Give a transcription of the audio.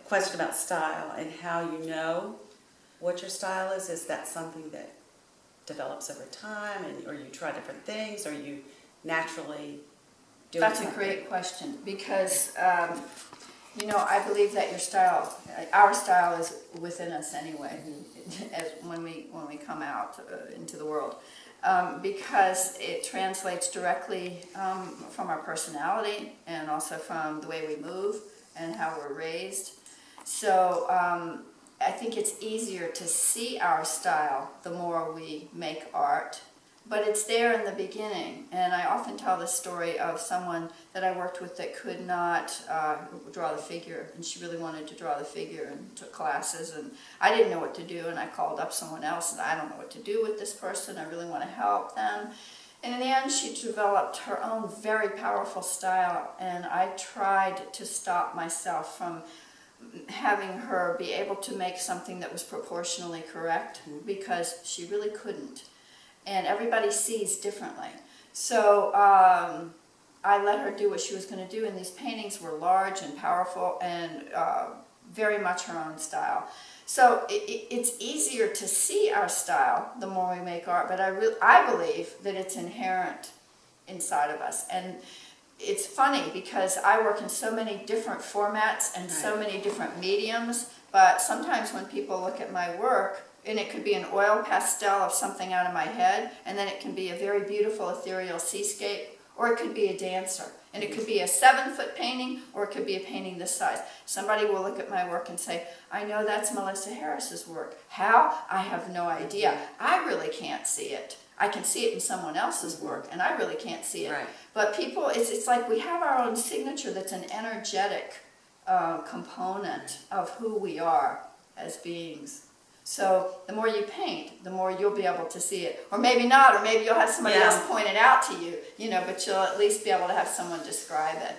question about style and how you know what your style is. Is that something that develops over time, or you try different things, or you naturally do That's something? a great question because, I believe that our style is within us anyway, as when we come out into the world, because it translates directly from our personality and also from the way we move and how we're raised. So I think it's easier to see our style the more we make art, but it's there in the beginning. And I often tell the story of someone that I worked with that could not draw the figure, and she really wanted to draw the figure and took classes, and I didn't know what to do, and I called up someone else and I don't know what to do with this person, I really want to help them. And in the end she developed her own very powerful style, and I tried to stop myself from having her be able to make something that was proportionally correct, because she really couldn't. And everybody sees differently. So I let her do what she was going to do, and these paintings were large and powerful and very much her own style. So it's easier to see our style the more we make art, but I believe that it's inherent inside of us. And it's funny because I work in so many different formats and so many different mediums, but sometimes when people look at my work, and it could be an oil pastel of something out of my head, and then it can be a very beautiful ethereal seascape, or it could be a dancer. And it could be a 7-foot painting, or it could be a painting this size. Somebody will look at my work and say, I know that's Melissa Harris's work. How? I have no idea. I really can't see it. I can see it in someone else's work, and I really can't see it. Right. But people, it's like we have our own signature that's an energetic component of who we are as beings. So the more you paint, the more you'll be able to see it. Or maybe not, or maybe you'll have somebody else point it out to you, but you'll at least be able to have someone describe it.